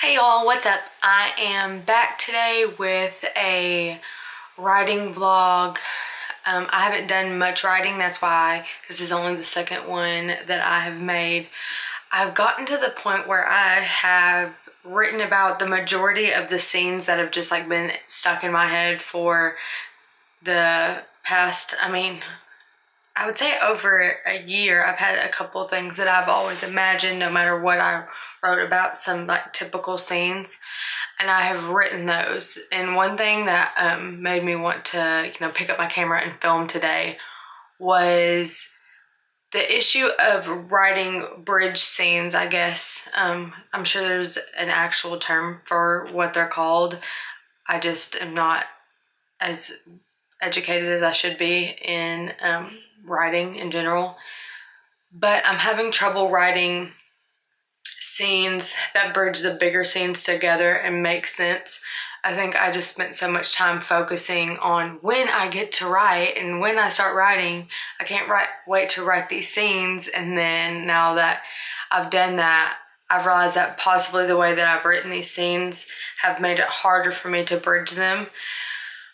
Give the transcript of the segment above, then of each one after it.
Hey y'all, what's up? I am back today with a writing vlog. I haven't done much writing, that's why this is only the second one that I have made. I've gotten to the point where I have written about the majority of the scenes that have just like been stuck in my head for the past, I would say over a year. I've had a couple of things that I've always imagined no matter what I wrote about, some like typical scenes, and I have written those. And one thing that made me want to pick up my camera and film today was the issue of writing bridge scenes, I guess. I'm sure there's an actual term for what they're called. I just am not as educated as I should be in writing in general, but I'm having trouble writing scenes that bridge the bigger scenes together and make sense. I think I just spent so much time focusing on when I get to write, and when I start writing, I can't wait to write these scenes. And then now that I've done that, I've realized that possibly the way that I've written these scenes have made it harder for me to bridge them.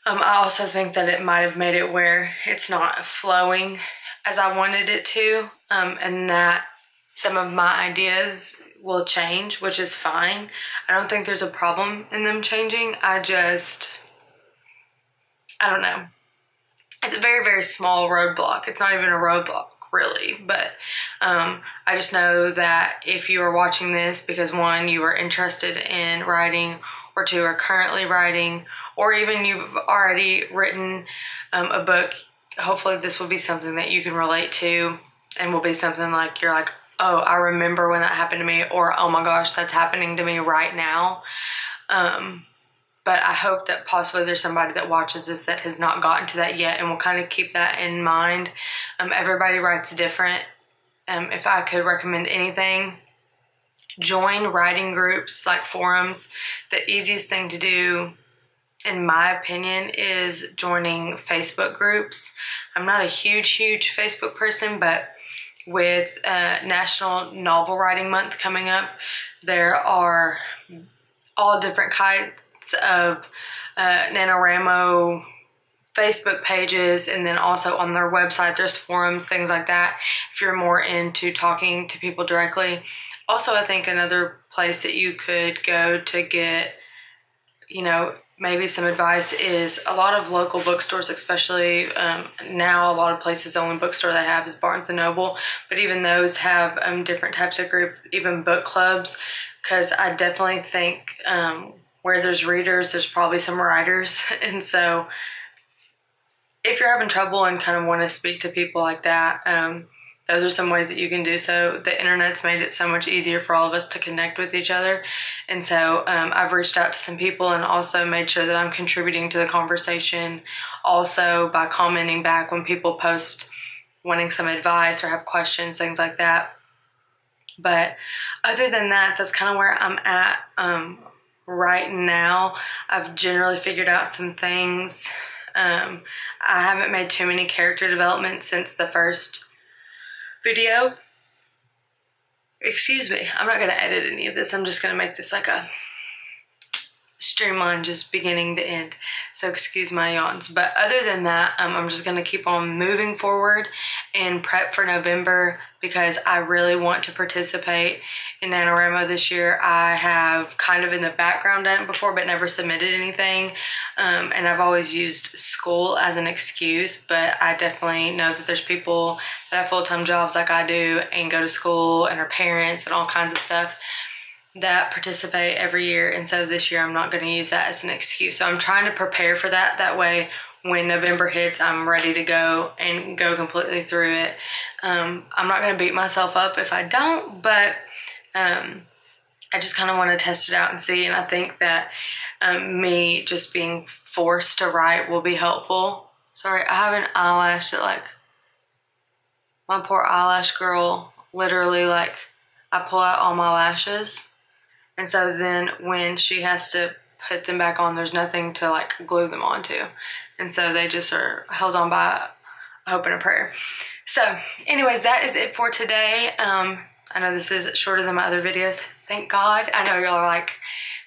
I also think that it might have made it where it's not flowing as I wanted it to, and that some of my ideas will change, which is fine. I don't think there's a problem in them changing. I don't know. It's a very, very small roadblock. It's not even a roadblock, really, but I just know that if you are watching this because one, you are interested in writing, or two, are currently writing, or even you've already written a book, hopefully this will be something that you can relate to and will be something like you're like, oh, I remember when that happened to me, or oh my gosh, that's happening to me right now. But I hope that possibly there's somebody that watches this that has not gotten to that yet and will kind of keep that in mind. Everybody writes different. If I could recommend anything, join writing groups like forums. The easiest thing to do, in my opinion, is joining Facebook groups. I'm not a huge Facebook person, but with National Novel Writing Month coming up, there are all different kinds of NaNoWriMo Facebook pages, and then also on their website there's forums, things like that, if you're more into talking to people directly. Also, I think another place that you could go to get, maybe some advice is a lot of local bookstores, especially now a lot of places, the only bookstore they have is Barnes & Noble, but even those have different types of group, even book clubs, because I definitely think where there's readers, there's probably some writers. And so if you're having trouble and kind of want to speak to people like that, those are some ways that you can do so. The internet's made it so much easier for all of us to connect with each other. And so I've reached out to some people and also made sure that I'm contributing to the conversation also by commenting back when people post wanting some advice or have questions, things like that. But other than that, that's kind of where I'm at right now. I've generally figured out some things. I haven't made too many character developments since the first video. Excuse me, I'm not going to edit any of this. I'm just going to make this like a streamline, just beginning to end. So excuse my yawns. But other than that, I'm just going to keep on moving forward and prep for November, because I really want to participate in NaNoWriMo this year. I have kind of in the background done it before, but never submitted anything. And I've always used school as an excuse, but I definitely know that there's people that have full-time jobs like I do and go to school and are parents and all kinds of stuff that participate every year. And so this year I'm not going to use that as an excuse. So I'm trying to prepare for that. That way when November hits, I'm ready to go and go completely through it. I'm not going to beat myself up if I don't, but I just kind of want to test it out and see. And I think that me just being forced to write will be helpful. Sorry, I have an eyelash that my poor eyelash girl, literally I pull out all my lashes. And so then when she has to put them back on, there's nothing to glue them onto. And so they just are held on by a hope and a prayer. So anyways, that is it for today. I know this is shorter than my other videos. Thank God. I know y'all are like,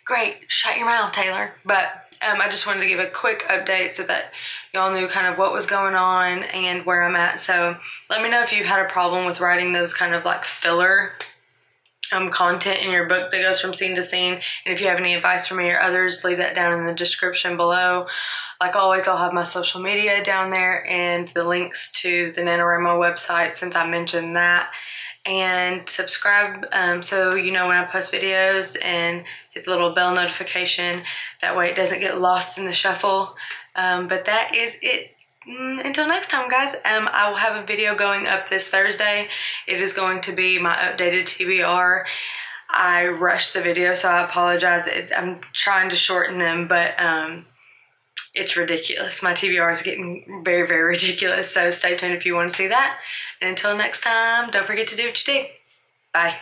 Great, shut your mouth, Taylor. But I just wanted to give a quick update so that y'all knew kind of what was going on and where I'm at. So let me know if you had a problem with writing those kind of like filler content in your book that goes from scene to scene. And if you have any advice for me or others, leave that down in the description below. Like always, I'll have my social media down there and the links to the NaNoWriMo website since I mentioned that. And subscribe so you know when I post videos, and hit the little bell notification. That way it doesn't get lost in the shuffle. But that is it. Until next time, guys, I will have a video going up this Thursday. It is going to be my updated TBR. I rushed the video, so I apologize. I'm trying to shorten them, but it's ridiculous. My TBR is getting very, very ridiculous. So stay tuned if you want to see that. And until next time, don't forget to do what you do. Bye.